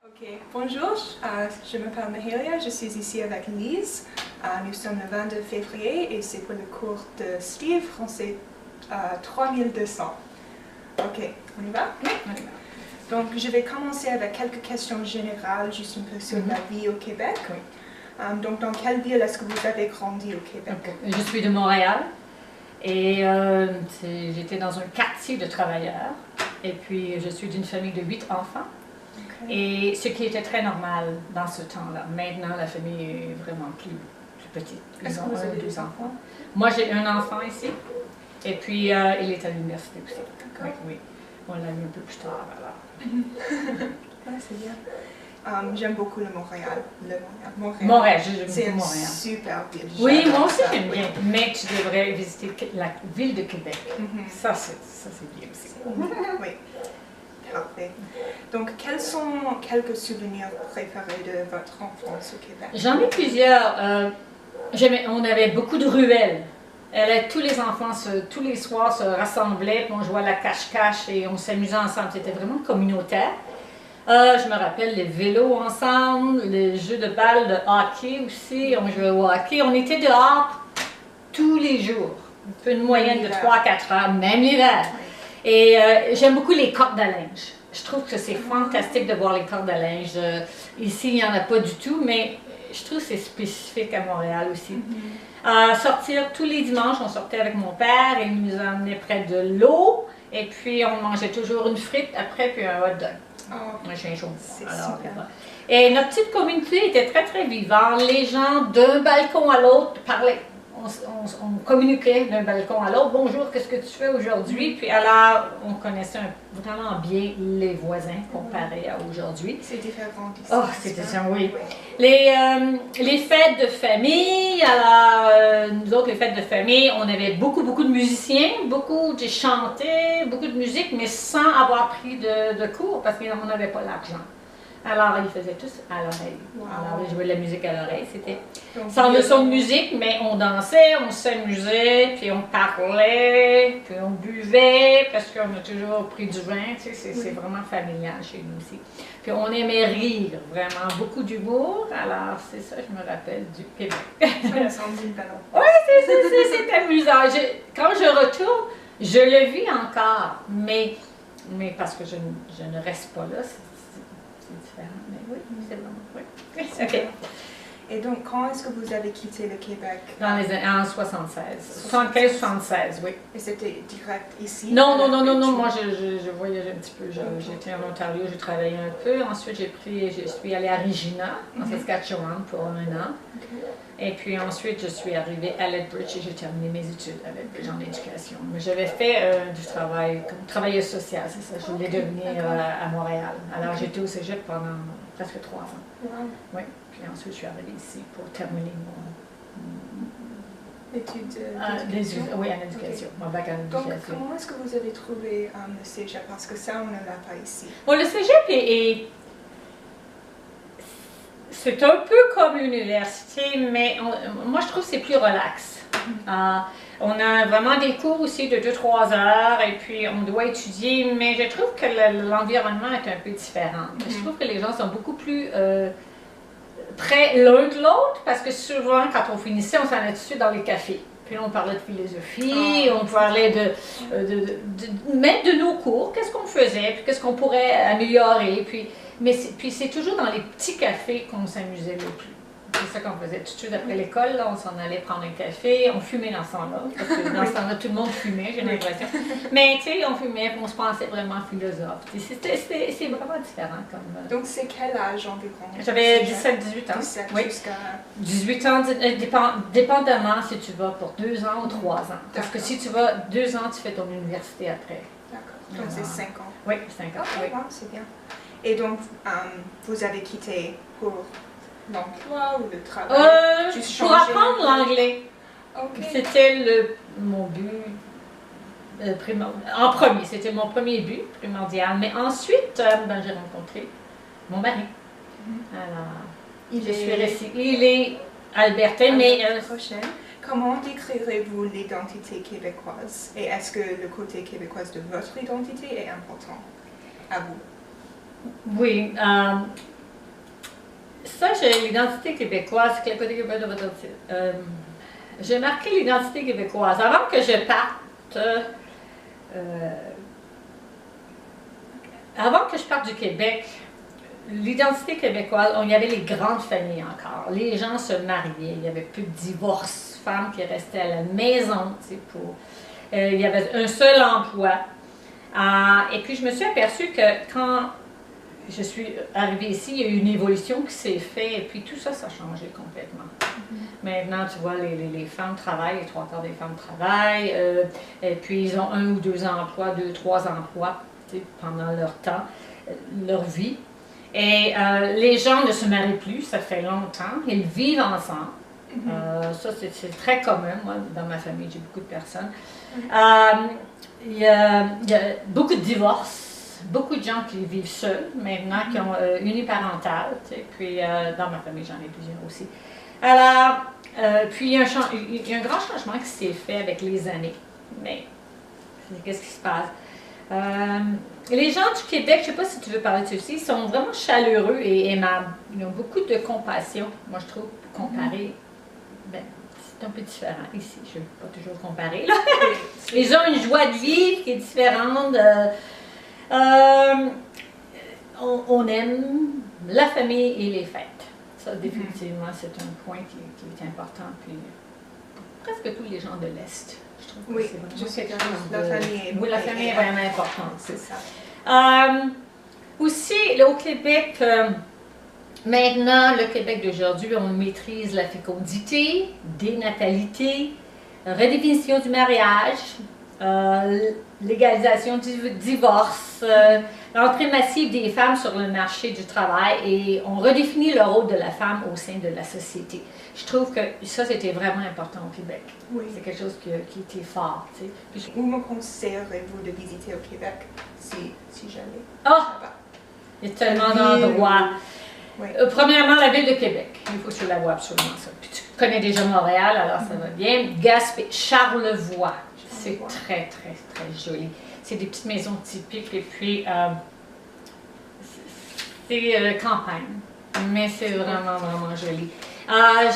Ok, bonjour, je m'appelle Mahalia, je suis ici avec Lise. Nous sommes le 22 février et c'est pour le cours de Steve, français 3200. Ok, on y va? Oui, on y va. Donc je vais commencer avec quelques questions générales, juste un peu sur la vie au Québec. Oui. Donc dans quelle ville est-ce que vous avez grandi au Québec? Je suis de Montréal et j'étais dans un quartier de travailleurs. Et puis je suis d'une famille de 8 enfants. Et ce qui était très normal dans ce temps-là. Maintenant, la famille est vraiment plus petite. Est-ce que vous avez des enfants? Moi, j'ai un enfant ici. Et puis, il est à l'université aussi. D'accord. Oui. On l'a eu un peu plus tard, alors. Ouais, c'est bien. J'aime beaucoup le Montréal. Montréal, j'aime beaucoup c'est Montréal. C'est une super ville. Oui, moi aussi j'aime bien. Mais tu devrais visiter la ville de Québec. Ça, c'est bien aussi. Oui. Parfait. Donc, quels sont quelques souvenirs préférés de votre enfance au Québec? J'en ai plusieurs. On avait beaucoup de ruelles. Tous les enfants, tous les soirs, se rassemblaient, puis on jouait à la cache-cache et on s'amusait ensemble. C'était vraiment communautaire. Je me rappelle les vélos ensemble, les jeux de balles de hockey aussi. On jouait au hockey. On était dehors tous les jours. Une moyenne de 3-4 heures, même l'hiver. Et j'aime beaucoup les cordes à linge. Je trouve que c'est fantastique de voir les cordes à linge. Ici, il n'y en a pas du tout, mais je trouve que c'est spécifique à Montréal aussi. Sortir tous les dimanches, on sortait avec mon père et il nous emmenait près de l'eau. Et puis, on mangeait toujours une frite après, puis un hot dog. Un chien chaud. Et notre petite communauté était très, très vivante. Les gens d'un balcon à l'autre parlaient. On communiquait d'un balcon à l'autre. Bonjour, qu'est-ce que tu fais aujourd'hui? Puis alors, on connaissait vraiment bien les voisins comparé à aujourd'hui. C'est différent ici. Oh, c'est différent, oui. Les fêtes de famille, alors, nous autres, les fêtes de famille, on avait beaucoup de musiciens, beaucoup de chanter, beaucoup de musique, mais sans avoir pris de cours parce qu'on n'avait pas l'argent. Alors, ils faisaient tous à l'oreille. Wow. Alors, ils jouaient de la musique à l'oreille. C'était sans leçon de musique, mais on dansait, on s'amusait, puis on parlait, puis on buvait, parce qu'on a toujours pris du vin. Tu sais, c'est vraiment familial chez nous aussi. Puis on aimait rire, vraiment, beaucoup d'humour. Alors, c'est ça, je me rappelle du Québec. Ça me semble une belle enfance. Oui, c'est amusant. Quand je retourne, je le vis encore, mais parce que je ne reste pas là. C'est différent, mais oui, c'est vraiment, oui. OK. Et donc, quand est-ce que vous avez quitté le Québec? En 76. 75-76, oui. Et c'était direct ici? Non, moi je voyageais un petit peu. J'étais en Ontario, j'ai travaillé un peu. Ensuite, je suis allée à Regina, en Saskatchewan, pour un an. Et puis ensuite, je suis arrivée à Lethbridge et j'ai terminé mes études à Lethbridge en éducation. Mais j'avais fait du travail, comme travailleuse sociale, c'est ça. Je voulais devenir à Montréal. Alors j'étais au cégep pendant presque 3 ans. Wow. Oui, puis ensuite je suis arrivée ici pour terminer mon études oui, en éducation, mon bac en éducation. Donc comment est-ce que vous avez trouvé le cégep? Parce que ça, on ne l'a pas ici. Bon, le cégep c'est un peu comme l'université, mais moi je trouve que c'est plus relax. On a vraiment des cours aussi de 2-3 heures et puis on doit étudier, mais je trouve que l'environnement est un peu différent. Je trouve que les gens sont beaucoup plus près l'un de l'autre parce que souvent quand on finissait, on s'en allait tout de suite dans les cafés. Puis là, on parlait de philosophie, on parlait même de nos cours, qu'est-ce qu'on faisait, puis qu'est-ce qu'on pourrait améliorer. Puis c'est toujours dans les petits cafés qu'on s'amusait le plus. C'est ça qu'on faisait tout de suite après l'école, là, on s'en allait prendre un café, on fumait dans ce temps-là, parce que dans ce temps-là, tout le monde fumait, j'ai l'impression. Mais tu sais, on fumait, on se pensait vraiment philosophe. C'est vraiment différent comme... Donc c'est quel âge environ? J'avais 17-18 ans. 17 oui. Jusqu'à... 18 ans, dépendamment si tu vas pour 2 ans ou 3 ans. Parce que si tu vas 2 ans, tu fais ton université après. D'accord, donc c'est 5 ans. Oui, 5 ans. Oui. Wow, c'est bien. Et donc, vous avez quitté pour l'emploi ou le travail? Pour apprendre l'anglais. C'était mon but en premier. C'était mon premier but primordial. Mais ensuite, j'ai rencontré mon mari. Alors, je suis restée. Il est albertain, mais... prochaine. Comment décrirez-vous l'identité québécoise? Et est-ce que le côté québécois de votre identité est important à vous? Oui, Ça, j'ai l'identité québécoise. C'est le côté québécois de votre j'ai marqué l'identité québécoise. Avant que je parte, avant que je parte du Québec, l'identité québécoise, il y avait les grandes familles encore. Les gens se mariaient, il n'y avait plus de divorce, femmes qui restaient à la maison, pour, il y avait un seul emploi. Et puis je me suis aperçue que quand je suis arrivée ici, il y a eu une évolution qui s'est faite et puis tout ça, ça a changé complètement. Maintenant, tu vois, les femmes travaillent, les 3 quarts des femmes travaillent, et puis ils ont 1 ou 2 emplois, 2, 3 emplois pendant leur temps, leur vie. Et les gens ne se marient plus, ça fait longtemps, ils vivent ensemble. Ça, c'est très commun, moi, dans ma famille, j'ai beaucoup de personnes. Il y a beaucoup de divorces. Beaucoup de gens qui vivent seuls maintenant, qui ont uniparental, puis dans ma famille, j'en ai plusieurs aussi. Alors, puis il y a un grand changement qui s'est fait avec les années. Mais, qu'est-ce qui se passe? Les gens du Québec, je ne sais pas si tu veux parler de ceci, sont vraiment chaleureux et aimables. Ils ont beaucoup de compassion, moi je trouve, comparé. Ben, c'est un peu différent ici, je ne vais pas toujours comparer. Là. Ils ont une joie de vivre qui est différente. On aime la famille et les fêtes. Ça, définitivement, c'est un point qui est important. Puis, pour presque tous les gens de l'Est, je trouve que c'est vraiment quelque chose de... La famille est vraiment importante. C'est ça. Aussi, au Québec, maintenant, le Québec d'aujourd'hui, on maîtrise la fécondité, dénatalité, redéfinition du mariage, légalisation du divorce, l'entrée massive des femmes sur le marché du travail et on redéfinit le rôle de la femme au sein de la société. Je trouve que ça, c'était vraiment important au Québec. Oui. C'est quelque chose qui était fort. Tu sais. Où me conseillerez-vous de visiter au Québec si j'allais? Ah! Il y a tellement d'endroits. Oui. Premièrement, la ville de Québec. Il faut que tu la vois absolument ça. Puis tu connais déjà Montréal, alors ça va bien. Gaspé, Charlevoix. C'est très, très, très joli. C'est des petites maisons typiques et puis c'est campagne. Mais c'est vraiment, vraiment joli.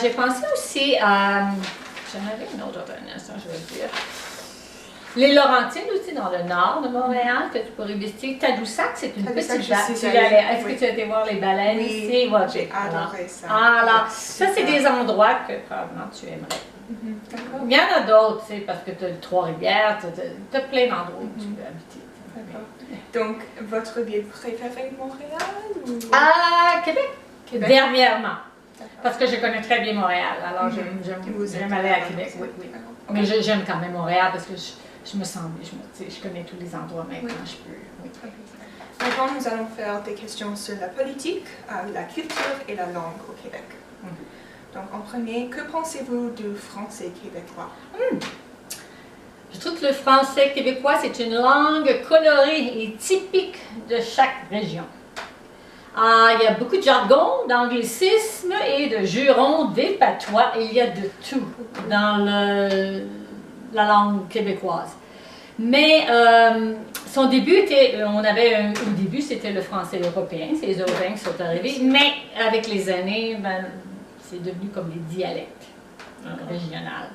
J'ai pensé aussi à... J'en avais une autre instant, je vais dire. Les Laurentides aussi, dans le nord de Montréal, que tu pourrais visiter. Tadoussac, c'est une petite vallée. Est-ce que tu as été voir les baleines ici? Oui, j'ai adoré ça. Alors, ça, c'est des endroits que probablement tu aimerais. Il y en a d'autres, tu sais, parce que tu as Trois-Rivières, tu as plein d'endroits où tu peux habiter. Donc, votre ville préférée de Montréal? Québec. Dernièrement. Parce que je connais très bien Montréal, alors j'aime aller à Québec. Oui. Mais j'aime quand même Montréal parce que je me sens bien, je connais tous les endroits maintenant, je peux. Oui. Maintenant, nous allons faire des questions sur la politique, la culture et la langue au Québec. Donc, en premier, que pensez-vous du français québécois? Je trouve que le français québécois, c'est une langue colorée et typique de chaque région. Il y a beaucoup de jargon, d'anglicisme et de jurons, des patois. Il y a de tout dans la langue québécoise. Mais son début était, au début c'était le français européen, c'est les Européens qui sont arrivés, mais avec les années, c'est devenu comme des dialectes régionaux.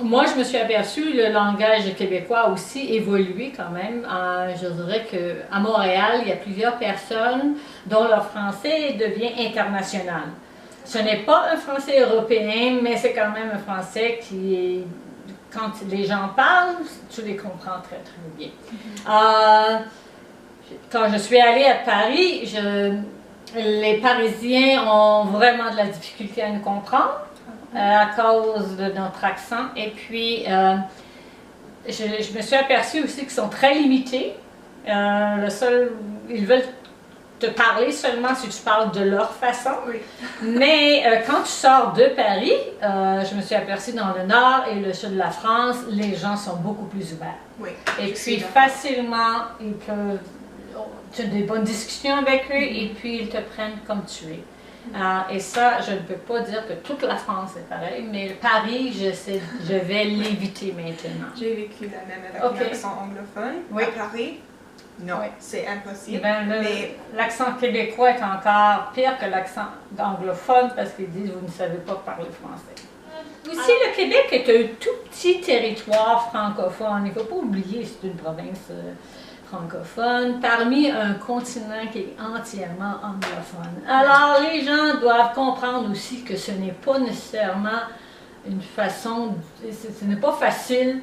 Moi, je me suis aperçue, le langage québécois a aussi évolué quand même. Je dirais qu'à Montréal, il y a plusieurs personnes dont leur français devient international. Ce n'est pas un français européen, mais c'est quand même un français qui est... Quand les gens parlent, tu les comprends très, très bien. Quand je suis allée à Paris, les Parisiens ont vraiment de la difficulté à nous comprendre. À cause de notre accent. Et puis, je me suis aperçue aussi qu'ils sont très limités. Ils veulent te parler seulement si tu parles de leur façon. Oui. Mais quand tu sors de Paris, je me suis aperçue dans le nord et le sud de la France, les gens sont beaucoup plus ouverts. Oui, et puis facilement, ils peuvent... Tu as des bonnes discussions avec eux et puis ils te prennent comme tu es. Et ça, je ne peux pas dire que toute la France est pareille, mais Paris, je vais l'éviter maintenant. J'ai vécu la même avec un accent anglophone à Paris. Non, Oui. c'est Eh impossible. ben, Mais l'accent québécois est encore pire que l'accent anglophone parce qu'ils disent vous ne savez pas parler français. Aussi, le Québec est un tout petit territoire francophone. Il ne faut pas oublier, c'est une province francophone, parmi un continent qui est entièrement anglophone. Alors, les gens doivent comprendre aussi que ce n'est pas nécessairement une façon, ce n'est pas facile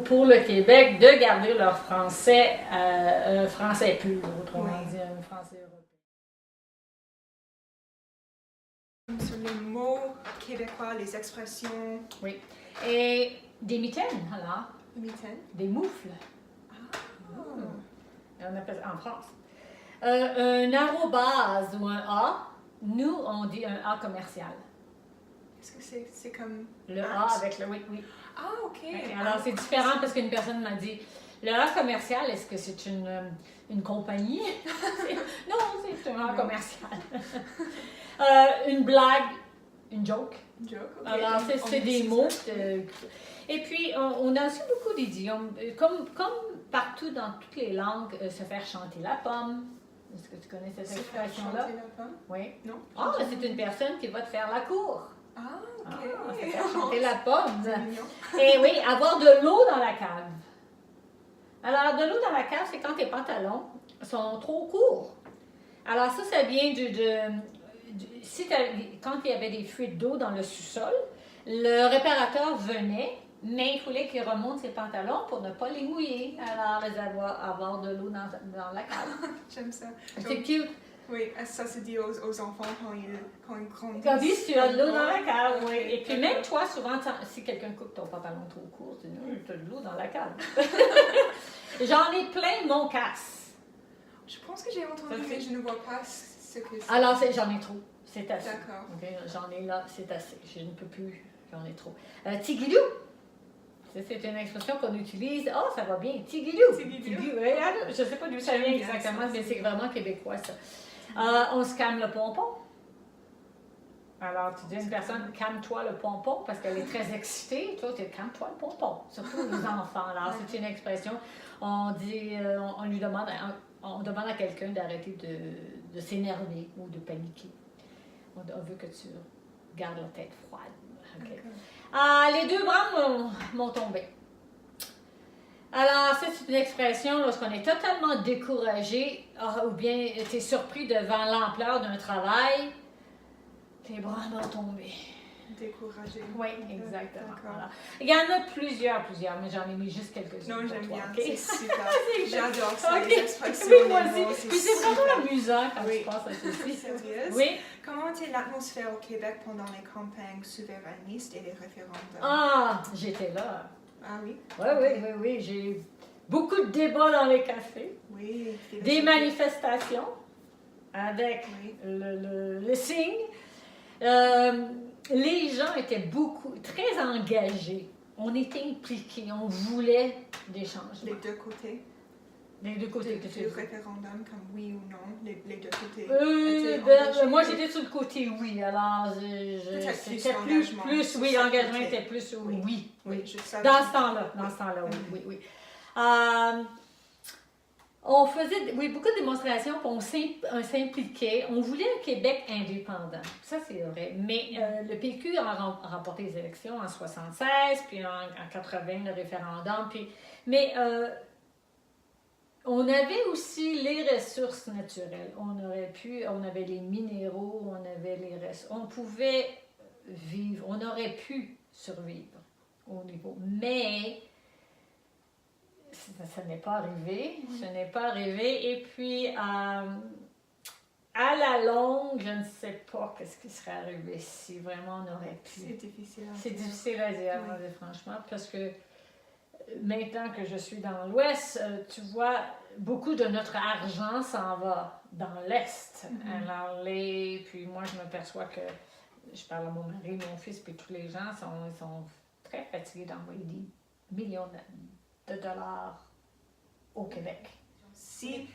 pour le Québec de garder leur français, français pur, autrement Oui. dit, un français européen. sur les mots québécois, les expressions, Oui. Et des mitaines, alors, mitaines. des moufles. Ah. On appelle ça en France. Un arrobase ou un A, nous, on dit un A commercial. Est-ce que c'est comme Le at? A avec le oui, oui. Ah, ok. Ouais, alors, c'est différent parce qu'une personne m'a dit, le A commercial, est-ce que c'est une compagnie? Non, c'est un A Non. commercial. Une blague, une joke. Joke, ok. Alors, On c'est des utilise mots. ça. Et puis, on a aussi beaucoup d'idiomes. Comme partout dans toutes les langues, se faire chanter la pomme. Est-ce que tu connais cette Se faire expression-là? chanter la pomme? Oui. Non. Ah, c'est une personne qui va te faire la cour. Ah, ok. Ah, se faire chanter la pomme. C'est mignon. Et oui, avoir de l'eau dans la cave. Alors, de l'eau dans la cave, c'est quand tes pantalons sont trop courts. Alors, ça vient quand il y avait des fuites d'eau dans le sous-sol, le réparateur venait, mais il fallait qu'il remonte ses pantalons pour ne pas les mouiller. Alors, avoir de l'eau dans la cave. J'aime ça. C'est cute. Oui, ça se dit aux enfants quand ils grandissent. Quand tu as de l'eau dans la cave, oui. Et puis même toi, souvent, si quelqu'un coupe ton pantalon trop court, tu dis, tu as de l'eau dans la cave. J'en ai plein mon casse. Je pense que j'ai entendu, mais je ne vois pas ce que c'est. Alors, j'en ai trop. C'est assez. D'accord. Okay, j'en ai là, c'est assez. Je ne peux plus, j'en ai trop. Tigidou. C'est une expression qu'on utilise. Oh, ça va bien. Tigidou. Tigidou. Oui, je ne sais pas d'où ça vient J'aime bien exactement, ça, mais c'est c'est vraiment québécois, ça. On se calme le pompon. Alors, tu dis à une personne, calme-toi le pompon, parce qu'elle est très excitée. Toi, tu dis, calme-toi le pompon. Surtout les enfants. Alors, c'est une expression. On dit, on demande à quelqu'un d'arrêter de s'énerver ou de paniquer. On veut que tu gardes la tête froide. Okay. Les deux bras m'ont tombé. Alors, ça, c'est une expression lorsqu'on est totalement découragé ou bien tu es surpris devant l'ampleur d'un travail, tes bras m'ont tombé. Découragé. Oui, exactement. D'accord. Voilà. Il y en a plusieurs, mais j'en ai mis juste quelques-unes. Non, pour j'aime toi, bien, okay? c'est super. J'adore ça, Ok. les expressions. Oui, moi les mots, aussi. Puis c'est vraiment super. amusant quand Oui. tu penses à ceci. Sérieuse? Oui. Comment était l'atmosphère au Québec pendant les campagnes souverainistes et les référendums? Ah, j'étais là. Ah oui? Oui. J'ai eu beaucoup de débats dans les cafés, Oui. des manifestations avec Oui. le signe. Les gens étaient très engagés. On était impliqués, on voulait des changements. Les deux côtés Les deux côtés que tu du dis. référendum, comme oui ou non, les deux côtés. étaient Ben, engagés? moi, j'étais sur le côté oui, alors Peut-être c'était l'engagement. plus, oui, Sur ce l'engagement côté. était plus oui. Oui, je savais. Dans ce temps-là, oui. On faisait beaucoup de démonstrations, puis on s'impliquait. On voulait un Québec indépendant. Ça, c'est vrai. Mais le PQ a remporté les élections en 76, puis en 80, le référendum. Mais on avait aussi les ressources naturelles. On avait les minéraux, on avait les ressources. On pouvait vivre, on aurait pu survivre au niveau. Mais ça n'est pas arrivé. Ce n'est pas arrivé. Et puis, à la longue, je ne sais pas qu'est-ce qui serait arrivé si vraiment on aurait pu. C'est difficile. C'est difficile à dire, Oui. franchement, parce que maintenant que je suis dans l'Ouest, tu vois, beaucoup de notre argent s'en va dans l'Est. Alors, puis moi, je m'aperçois que je parle à mon mari, mon fils, puis tous les gens sont très fatigués d'envoyer des millions de dollars au Québec. S'il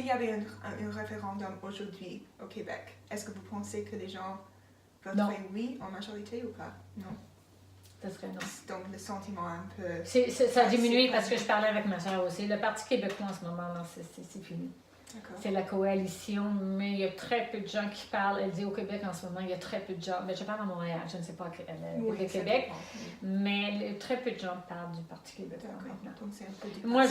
y avait un référendum aujourd'hui au Québec, est-ce que vous pensez que les gens voteraient oui en majorité ou pas? Non. Ce serait non. Donc, le sentiment un peu... Ça a diminué parce que je parlais avec ma soeur aussi. Le Parti québécois, en ce moment, là, c'est fini. C'est la coalition, mais il y a très peu de gens qui parlent. Elle dit au Québec, en ce moment, il y a très peu de gens. Mais je parle à Montréal, je ne sais pas le Québec. Mais très peu de gens parlent du Parti québécois maintenant. Donc, c'est un peu dépassé. Moi,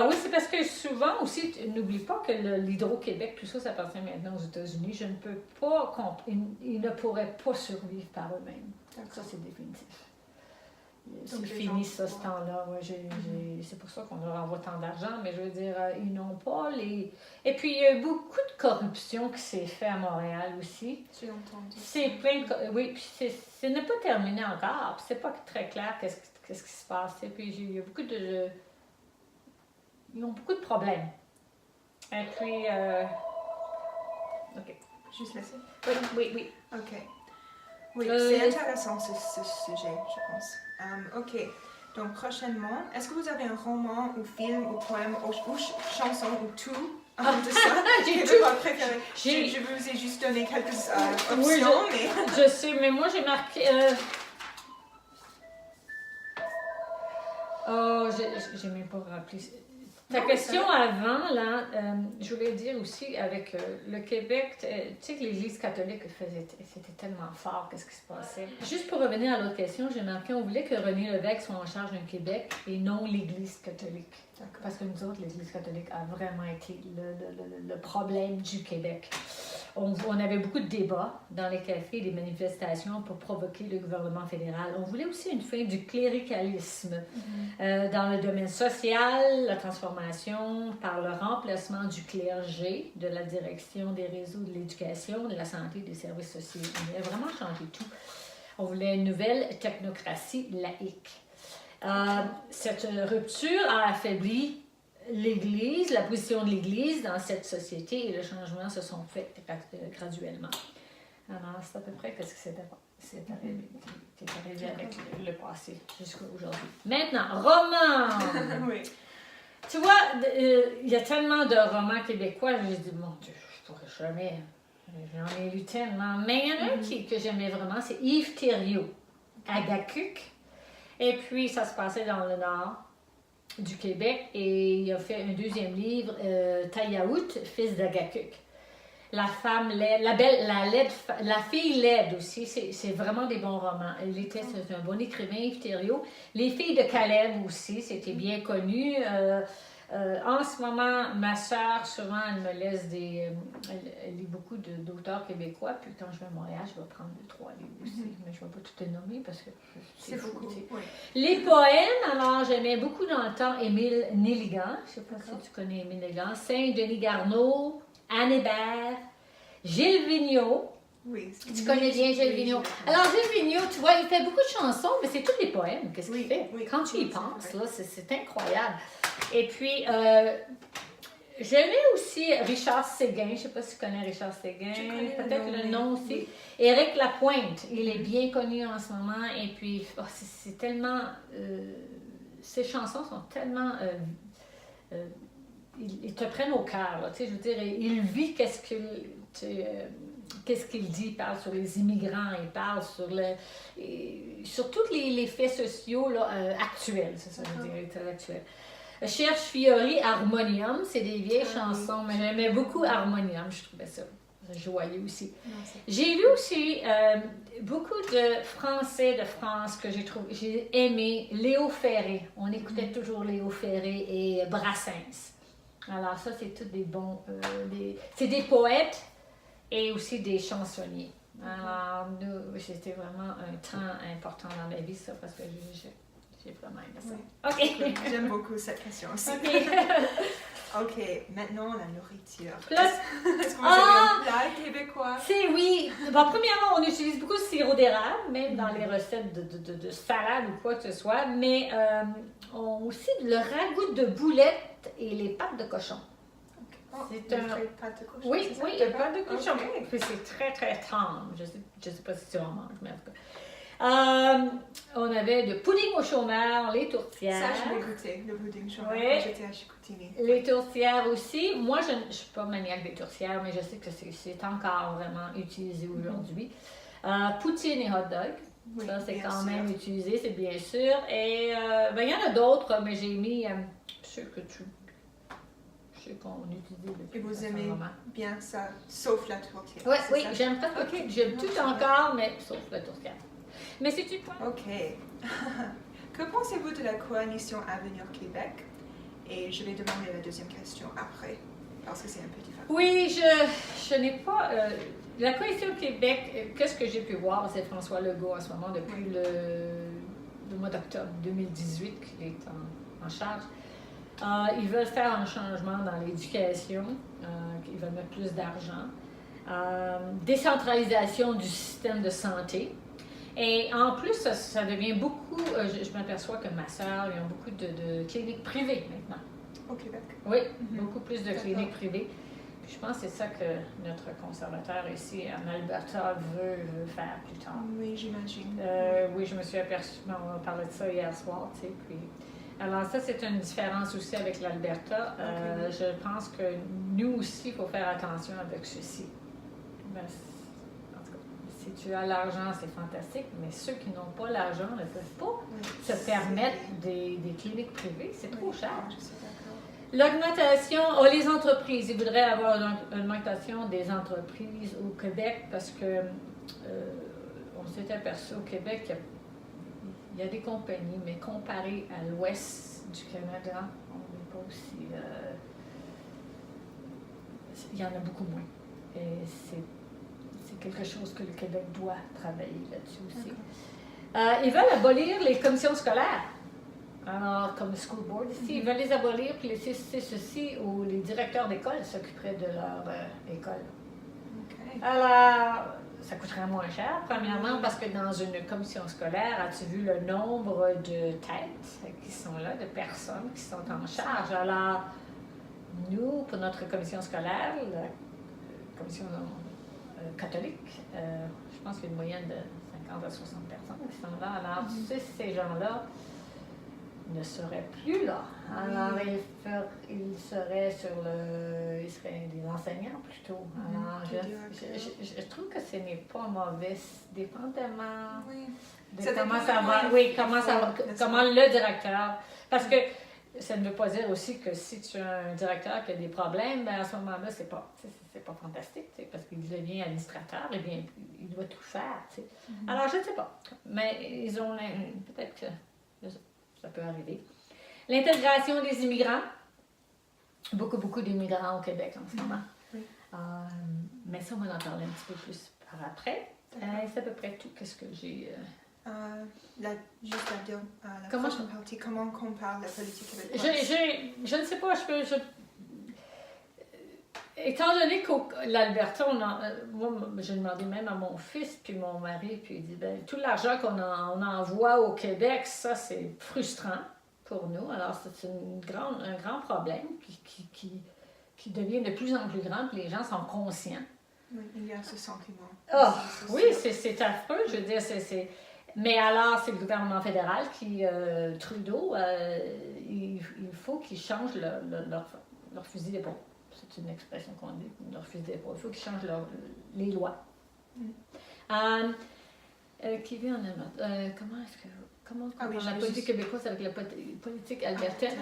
oui, c'est parce que souvent aussi, n'oublie pas que l'Hydro-Québec, tout ça, ça appartient maintenant aux États-Unis. Je ne peux pas... Ils ne pourraient pas survivre par eux-mêmes. Ça, c'est définitif. C'est fini ça, ce temps-là. Ouais, c'est pour ça qu'on leur envoie tant d'argent, mais je veux dire, ils n'ont pas les... Et puis, il y a eu beaucoup de corruption qui s'est faite à Montréal aussi. J'ai entendu. C'est plein de... Oui, puis ce n'est pas terminé encore. C'est pas très clair qu'est-ce qui se passe. Et puis, il y a beaucoup de... Ils ont beaucoup de problèmes. Et puis... OK. Juste laisser? Oui. OK. Oui, c'est intéressant ce sujet, je pense. OK. Donc, prochainement, est-ce que vous avez un roman ou film ou poème ou chanson ou tout de ça? J'ai tout. Votre préféré? Je vous ai juste donné quelques options, oui, mais... Je sais, mais moi, j'ai marqué... Oh, j'ai même pas rappelé. Ta question avant, là, je voulais dire aussi avec le Québec, tu sais que l'Église catholique c'était tellement fort, qu'est-ce qui se passait. Juste pour revenir à l'autre question, j'ai marqué, on voulait que René Lévesque soit en charge d'un Québec et non l'Église catholique. Parce que nous autres, l'Église catholique a vraiment été le problème du Québec. On avait beaucoup de débats dans les cafés, des manifestations pour provoquer le gouvernement fédéral. On voulait aussi une fin du cléricalisme dans le domaine social, la transformation par le remplacement du clergé, de la direction des réseaux de l'éducation, de la santé, des services sociaux. On voulait vraiment changer tout. On voulait une nouvelle technocratie laïque. Cette rupture a affaibli l'Église, la position de l'Église dans cette société et les changements se sont faits graduellement. Alors, c'est à peu près ce qui s'est arrivé avec le passé jusqu'à aujourd'hui. Maintenant, romans! Oui. Tu vois, il y a tellement de romans québécois, je me dis, mon Dieu, je pourrais jamais. J'en ai lu tellement. Mais il y en a un que j'aimais vraiment, c'est Yves Thériault, Agakuk. Et puis, ça se passait dans le nord du Québec et il a fait un deuxième livre, Tayaout, fils d'Agakuk. La femme laide, la fille laide aussi, c'est vraiment des bons romans. C'est un bon écrivain, Yves Thériault. Les filles de Caleb aussi, c'était bien connu. En ce moment, ma soeur, souvent, elle me laisse elle lit beaucoup d'auteurs québécois. Puis quand je vais à Montréal, je vais prendre 2-3 livres aussi. Mais je ne vais pas tout les nommer parce que c'est beaucoup. Oui. Les poèmes, alors j'aimais beaucoup dans le temps Émile Nelligan. Je ne sais pas si tu connais Émile Nelligan. Saint-Denis Garneau, Anne Hébert, Gilles Vigneault. Oui. Tu connais bien Gilles Vigneault. Alors, Gilles Vigneault, tu vois, il fait beaucoup de chansons, mais c'est tous les poèmes. Qu'est-ce qu'il fait? Oui, quand tu y penses, là, c'est incroyable. Et puis, j'aimais aussi Richard Séguin. Je ne sais pas si tu connais Richard Séguin. Peut-être le nom aussi. Oui. Éric Lapointe, il est bien connu en ce moment. Et puis, c'est tellement... ces chansons sont tellement... ils te prennent au cœur, là, tu sais, je veux dire, il vit qu'est-ce qu'il dit, il parle sur les immigrants, il parle sur tous les faits sociaux là, actuels, c'est ça, je veux dire, très actuels. Cherche Fiori, Harmonium, c'est des vieilles chansons, mais j'aimais beaucoup Harmonium, je trouvais ça joyeux aussi. J'ai lu aussi beaucoup de Français de France que j'ai aimé, Léo Ferré, on écoutait toujours Léo Ferré et Brassens. Alors ça, c'est tous des bons... c'est des poètes et aussi des chansonniers. Alors, c'était vraiment un temps important dans ma vie, ça, parce que j'ai vraiment aimé ça. OK. J'aime beaucoup cette question aussi. OK, maintenant la nourriture. Est-ce que vous avez un plat québécois? Oui. Bon, premièrement, on utilise beaucoup de sirop d'érable, même dans les recettes de salade ou quoi que ce soit, mais on aussi le ragoût de boulettes et les pâtes de cochon. Okay. C'est pâtes de cochon? Oui, les pâtes de cochon. Okay. Puis c'est très, très tendre. Je sais pas si tu en manges, mais en tout cas. On avait le pudding au chômeur, les tourtières. Ça, je l'ai goûté, le pudding au chômeur, quand j'étais à Chicoutimi. Les tourtières aussi. Moi, je ne suis pas maniaque des tourtières, mais je sais que c'est encore vraiment utilisé aujourd'hui. Poutine et hot dog. Oui, Ça, c'est bien quand sûr. même utilisé, c'est bien sûr. Et ben, il y en a d'autres, mais j'ai mis ceux que tu. Ceux qu'on utilise depuis Et vous un aimez moment. bien ça, sauf la tourtière. Oui, c'est oui, ça? j'aime presque Ok. tout. J'aime tout encore, mais sauf la tourtière. Mais si tu peux. Ok. Que pensez-vous de la coalition Avenir Québec? Et je vais demander la deuxième question après, parce que c'est un peu différent. Oui, je n'ai pas. La coalition Québec, qu'est-ce que j'ai pu voir, c'est François Legault en ce moment depuis le mois d'octobre 2018 qu'il est en charge. Ils veulent faire un changement dans l'éducation, ils veulent mettre plus d'argent, décentralisation du système de santé. Et en plus, ça devient beaucoup, je m'aperçois que ma sœur, ils ont beaucoup de cliniques privées maintenant. Au Québec? Oui, beaucoup plus de D'accord. cliniques privées. Puis je pense que c'est ça que notre conservateur ici en Alberta veut faire plus tard. Oui, j'imagine. Oui, je me suis aperçue, on parlait de ça hier soir, tu sais, puis... Alors ça, c'est une différence aussi avec l'Alberta. Ok. Je pense que nous aussi, il faut faire attention avec ceci. Ben, en tout cas, si tu as l'argent, c'est fantastique, mais ceux qui n'ont pas l'argent ne peuvent pas Oui. se permettre des cliniques privées. C'est trop cher. Je suis d'accord. L'augmentation, les entreprises, ils voudraient avoir une augmentation des entreprises au Québec parce que on s'est aperçu au Québec qu'il y a des compagnies, mais comparé à l'ouest du Canada, on n'est pas aussi. Il y en a beaucoup moins. Et c'est quelque chose que le Québec doit travailler là-dessus aussi. Ils veulent abolir les commissions scolaires. Alors, comme le school board ici, ils veulent les abolir puis laisser ceci où les directeurs d'école s'occuperaient de leur école. Ok. Alors, ça coûterait moins cher, premièrement, parce que dans une commission scolaire, as-tu vu le nombre de têtes qui sont là, de personnes qui sont en charge? Alors, nous, pour notre commission scolaire, la commission catholique, je pense qu'il y a une moyenne de 50 à 60 personnes qui sont là. Alors, ces gens-là ne seraient plus là. Alors, ils seraient ils seraient des enseignants plutôt. Alors, je trouve que ce n'est pas mauvais, dépendamment de comment ça va. Oui, comment le directeur. Parce que ça ne veut pas dire aussi que si tu as un directeur qui a des problèmes, ben à ce moment-là, c'est pas fantastique, parce qu'il devient administrateur, et bien, il doit tout faire. Alors, je ne sais pas. Mais ils ont peut-être que ça peut arriver. L'intégration des immigrants. Beaucoup d'immigrants au Québec en ce moment. Oui. Mais ça, on va en parler un petit peu plus par après. C'est à peu près tout. Qu'est-ce que j'ai... Juste la prochaine partie, comment on compare la politique québécoise? Je ne sais pas, étant donné qu'au l'Alberta, moi, j'ai demandé même à mon fils puis mon mari, puis il dit, ben, tout l'argent qu'on envoie au Québec, ça, c'est frustrant pour nous. Alors, c'est un grand problème qui devient de plus en plus grand, puis les gens sont conscients. Oui, il y a ce sentiment. Oh, oui, c'est affreux, je veux dire, Mais alors, c'est le gouvernement fédéral qui, Trudeau, il faut qu'ils changent leur fusil d'épaule. C'est une expression qu'on dit, leur fusil d'épaule. Il faut qu'ils changent les lois. Qui vit en Allemagne? Comment on compare la politique québécoise avec la politique albertaine?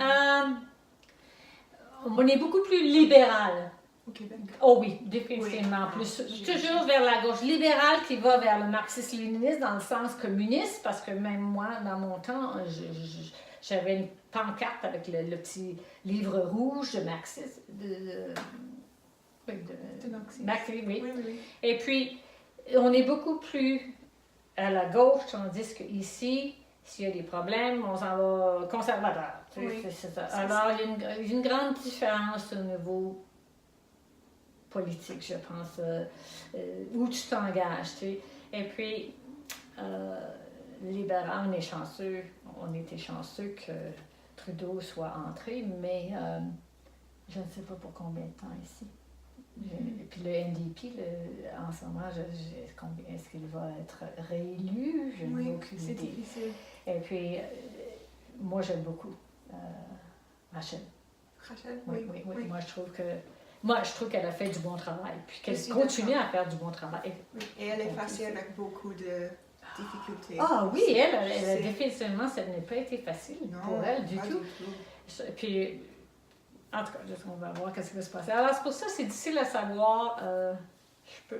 On est beaucoup plus libéral. Au Québec? Oh oui, définitivement. Toujours vers la gauche libérale qui va vers le marxisme-léninisme dans le sens communiste, parce que même moi, dans mon temps, j'avais une pancarte avec le petit livre rouge de marxisme. De marxisme, oui. Et puis, on est beaucoup plus à la gauche, tandis qu'ici, s'il y a des problèmes, on s'en va conservateur. C'est ça. Alors, il y a une grande différence au niveau politique, je pense, où tu t'engages, tu sais. Et puis, libéral, on était chanceux que Trudeau soit entré, mais je ne sais pas pour combien de temps ici. Et puis le NDP, en ce moment, est-ce qu'il va être réélu? Je n'ai aucune idée. Difficile. Et puis, moi, j'aime beaucoup Rachel. Rachel? Oui. Moi, je trouve qu'elle a fait du bon travail, puis qu'elle continue à faire du bon travail. Oui. Et elle est facile avec beaucoup de difficultés. Ah oui, elle C'est- définitivement, ça n'a pas été facile Non, pour elle du pas tout. Puis, en tout cas, on va voir qu'est-ce qui va se passer. Alors, c'est pour ça que c'est difficile à savoir.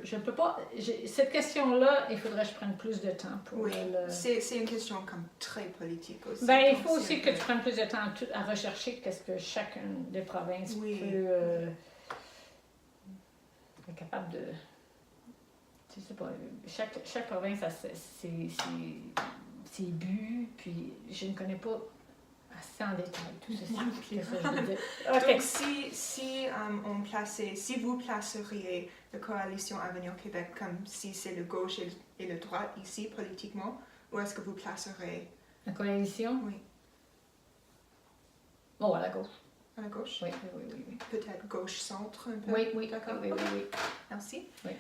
Je peux pas. Cette question-là, il faudrait que je prenne plus de temps pour Oui, elle. c'est une question comme très politique aussi. Ben, il donc faut c'est aussi un que peu- tu prennes plus de temps à rechercher qu'est-ce que chacune des provinces Oui. peut être capable de. Je sais pas, chaque province a ses buts, puis je ne connais pas assez en détail tout ceci. Qu'est-ce que je veux dire? Donc, OK. si vous placeriez la coalition Avenir Québec comme si c'est le gauche et le droit ici politiquement, où est-ce que vous placerez La coalition? Oui. Bon, à la gauche. à la gauche? Oui, oui, oui, oui. Peut-être gauche-centre un peu? Oui, oui, D'accord. oui, oui, Ok. oui. Merci. Oui.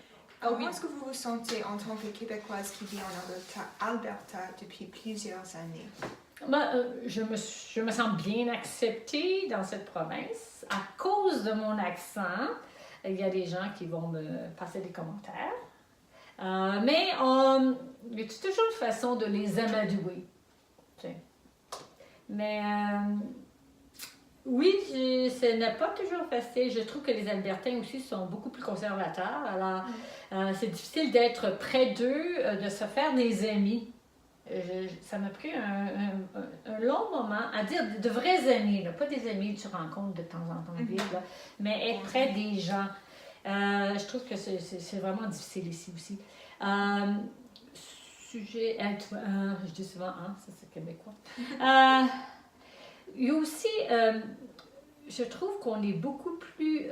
Comment est-ce que vous vous sentez en tant que Québécoise qui vit en Alberta depuis plusieurs années? Ben, je me sens bien acceptée dans cette province. À cause de mon accent, il y a des gens qui vont me passer des commentaires. Mais il y a toujours une façon de les amadouer. Tu sais. Mais oui, ce n'est pas toujours facile. Je trouve que les Albertains aussi sont beaucoup plus conservateurs. Alors, c'est difficile d'être près d'eux, de se faire des amis. Ça m'a pris un long moment à dire de vrais amis, là, pas des amis que tu rencontres de temps en temps en ville, là, mais être près des gens. Je trouve que c'est vraiment difficile ici aussi. Sujet, je dis souvent, ça c'est québécois. Il y a aussi, je trouve qu'on est beaucoup plus,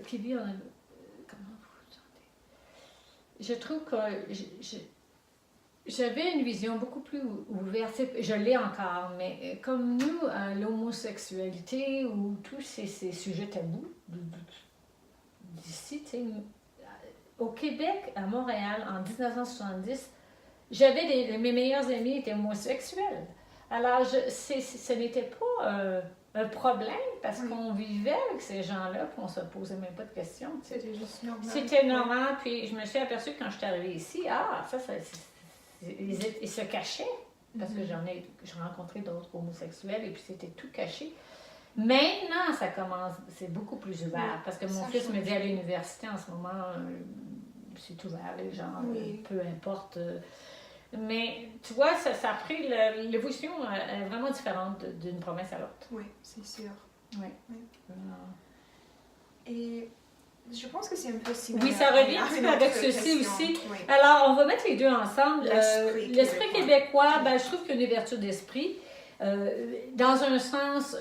qui vit en, comment vous sentez? Je trouve que j'avais une vision beaucoup plus ouverte, je l'ai encore, mais comme nous, l'homosexualité ou tous ces sujets tabous d'ici, tu sais, au Québec, à Montréal, en 1970, j'avais mes meilleurs amis étaient homosexuels. Alors, ce n'était pas un problème parce qu'on vivait avec ces gens-là et on ne se posait même pas de questions. Tu sais. C'était juste normal. C'était normal, puis je me suis aperçue quand je suis arrivée ici, ils se cachaient, parce que j'ai rencontré d'autres homosexuels et puis c'était tout caché. Maintenant, ça commence, c'est beaucoup plus ouvert, parce que mon fils me dit à l'université en ce moment, c'est ouvert, les gens, peu importe. Mais tu vois, ça a pris, l'évolution est vraiment différente d'une province à l'autre. Oui, c'est sûr. Oui. Et je pense que c'est un peu similaire. Oui, ça revient un petit peu avec ceci aussi. Oui. Alors, on va mettre les deux ensemble. L'esprit québécois, ben, je trouve qu'il y a une ouverture d'esprit. Dans un sens,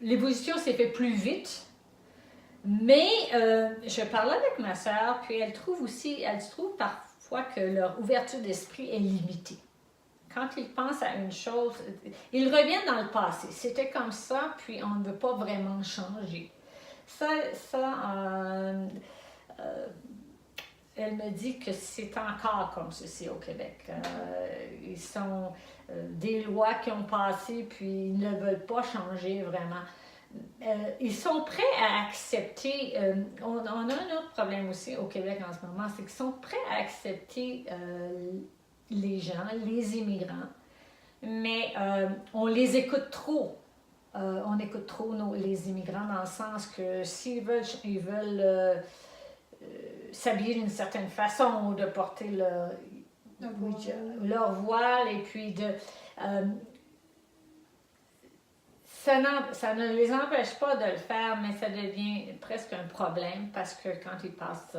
l'évolution s'est faite plus vite. Mais je parlais avec ma sœur, puis elle trouve parfois que leur ouverture d'esprit est limitée. Quand ils pensent à une chose, ils reviennent dans le passé. C'était comme ça, puis on ne veut pas vraiment changer. Elle me dit que c'est encore comme ceci au Québec. Ils sont des lois qui ont passé, puis ils ne veulent pas changer vraiment. Ils sont prêts à accepter. On a un autre problème aussi au Québec en ce moment, c'est qu'ils sont prêts à accepter les gens, les immigrants, mais on les écoute trop. On écoute trop les immigrants dans le sens que s'ils veulent s'habiller d'une certaine façon ou de porter leur voile et puis ça ne les empêche pas de le faire, mais ça devient presque un problème parce que quand ils passent,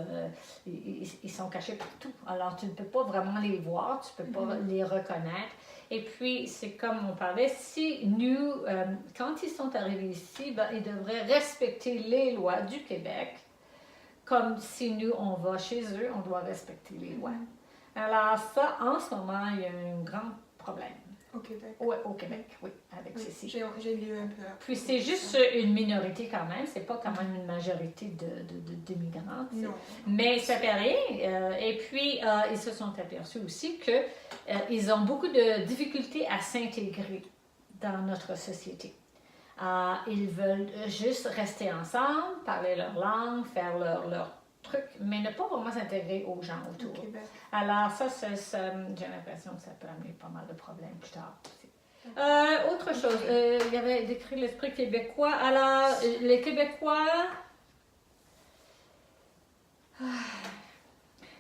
ils sont cachés partout. Alors, tu ne peux pas vraiment les voir, tu ne peux pas les reconnaître. Et puis, c'est comme on parlait, si nous, quand ils sont arrivés ici, ben, ils devraient respecter les lois du Québec, comme si nous, on va chez eux, on doit respecter les lois. Alors ça, en ce moment, il y a un grand problème. Au Québec? Oui, au Québec, oui, avec ceci. J'ai lu un peu. Puis c'est juste une minorité quand même, c'est pas quand même une majorité d'immigrants. Non. Mais ça fait rien. Et puis, ils se sont aperçus aussi qu'ils ont beaucoup de difficultés à s'intégrer dans notre société. Ils veulent juste rester ensemble, parler leur langue, faire leur trucs, mais ne pas vraiment s'intégrer aux gens autour. Au Québec. Alors ça, j'ai l'impression que ça peut amener pas mal de problèmes plus tard aussi. Autre chose, il y avait décrit l'esprit québécois. Alors, les Québécois...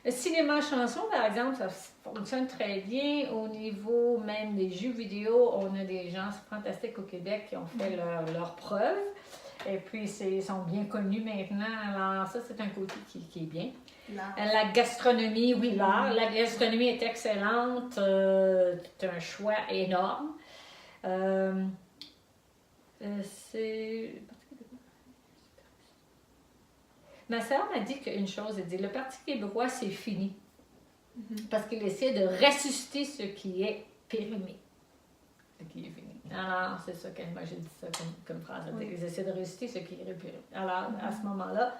Le cinéma chanson, par exemple, ça fonctionne très bien. Au niveau même des jeux vidéo, on a des gens fantastiques au Québec qui ont fait leurs preuves. Et puis, ils sont bien connus maintenant. Alors, ça, c'est un côté qui est bien. La gastronomie, oui, l'art. La gastronomie est excellente. C'est un choix énorme. Ma sœur m'a dit qu'une chose, elle dit, le Parti québécois, c'est fini. Parce qu'il essaie de ressusciter ce qui est périmé. Ce qui est fini. Alors, c'est ça moi j'ai dit ça comme phrase. Oui. Ils essaient de ressusciter ce qui est périmé. Alors, à ce moment-là,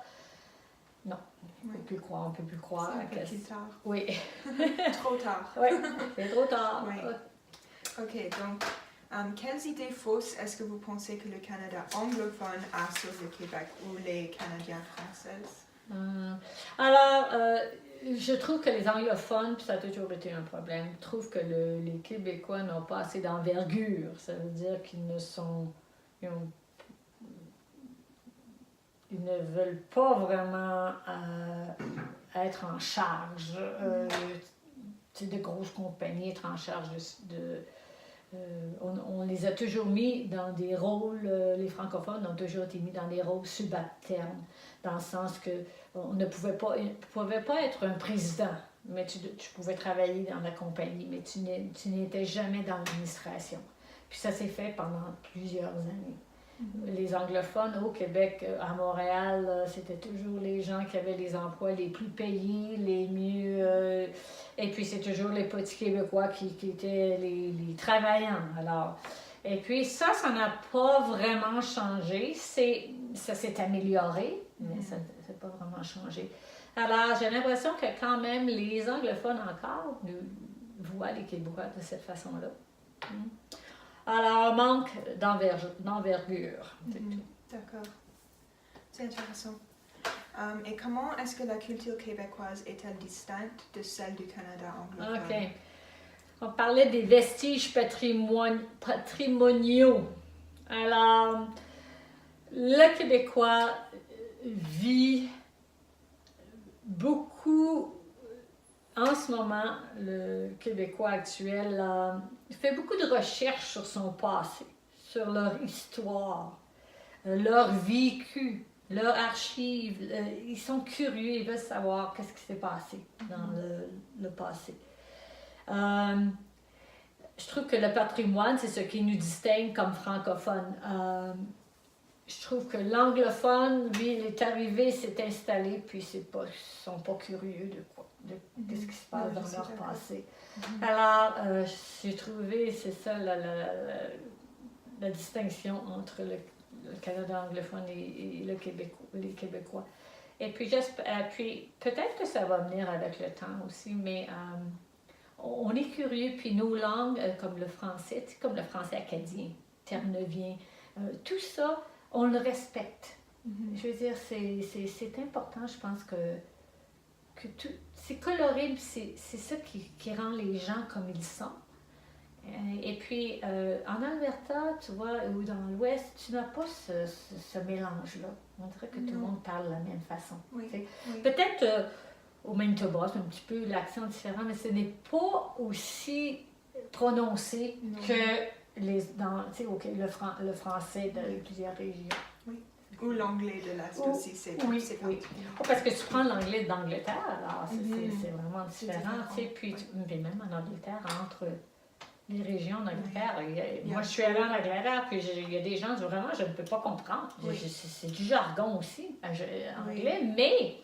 non, on ne peut plus croire. C'est un peu plus tard. Oui. Trop tard. Oui, c'est trop tard. Oui. OK, donc... quelles idées fausses est-ce que vous pensez que le Canada anglophone a sur le Québec ou les Canadiens françaises? Je trouve que les anglophones, puis ça a toujours été un problème, trouvent que les Québécois n'ont pas assez d'envergure. Ça veut dire qu'ils ils ne veulent pas vraiment être en charge. De grosses compagnies être en charge on les a toujours mis dans des rôles, les francophones ont toujours été mis dans des rôles subalternes, dans le sens que on ne pouvait pas être un président, mais tu pouvais travailler dans la compagnie, mais tu n'étais jamais dans l'administration. Puis ça s'est fait pendant plusieurs années. Les anglophones au Québec, à Montréal, c'était toujours les gens qui avaient les emplois les plus payés, les mieux... et puis c'est toujours les petits Québécois qui étaient les travaillants. Alors, et puis ça n'a pas vraiment changé. Ça s'est amélioré, mais ça n'a pas vraiment changé. Alors, j'ai l'impression que quand même, les anglophones encore voient les Québécois de cette façon-là. Alors, manque d'envergure. D'accord. C'est intéressant. Et comment est-ce que la culture québécoise est-elle distincte de celle du Canada anglophone? OK. On parlait des vestiges patrimoniaux. Alors, le Québécois vit beaucoup... En ce moment, le Québécois actuel fait beaucoup de recherches sur son passé, sur leur histoire, leur vécu, leur archive. Ils sont curieux, ils veulent savoir qu'est-ce qui s'est passé dans le passé. Je trouve que le patrimoine, c'est ce qui nous distingue comme francophones. Je trouve que l'anglophone, lui, il est arrivé, s'est installé, puis ils ne sont pas curieux de ce qui se passe dans leur passé. Alors, j'ai trouvé, c'est ça la distinction entre le Canada anglophone et les Québécois. Et puis, peut-être que ça va venir avec le temps aussi, mais on est curieux, puis nos langues, comme le français acadien, terre-neuvien, tout ça, on le respecte. Je veux dire, c'est important, je pense que tout, c'est coloré, c'est ça qui rend les gens comme ils sont. Et puis, en Alberta, tu vois, ou dans l'Ouest, tu n'as pas ce mélange-là. On dirait que tout le monde parle de la même façon. Oui. Peut-être au Manitoba, c'est un petit peu l'accent différent, mais ce n'est pas aussi prononcé que le français de plusieurs régions. Oui. Ou l'anglais de l'Est aussi, c'est parce que tu prends l'anglais d'Angleterre, alors c'est vraiment différent. Puis même en Angleterre, entre les régions d'Angleterre, moi je suis allée en Angleterre, puis il y a des gens qui vraiment je ne peux pas comprendre. C'est du jargon aussi, anglais, mais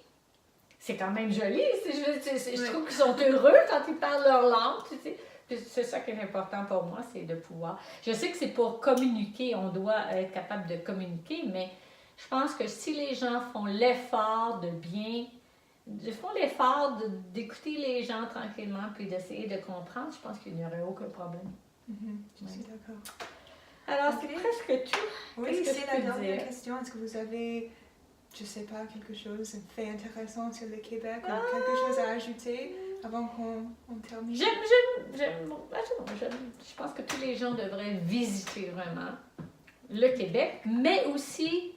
c'est quand même joli. Je trouve qu'ils sont heureux quand ils parlent leur langue, tu sais. C'est ça qui est important pour moi, c'est de pouvoir... Je sais que c'est pour communiquer, on doit être capable de communiquer, mais je pense que si les gens font l'effort d'écouter les gens tranquillement, puis d'essayer de comprendre, je pense qu'il n'y aurait aucun problème. Je suis d'accord. Alors, c'est presque tout. Oui, c'est la dernière question. Est-ce que vous avez je sais pas, quelque chose de fait intéressant sur le Québec ou quelque chose à ajouter avant qu'on termine? Je pense que tous les gens devraient visiter vraiment le Québec, mais aussi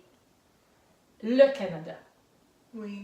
le Canada. Oui.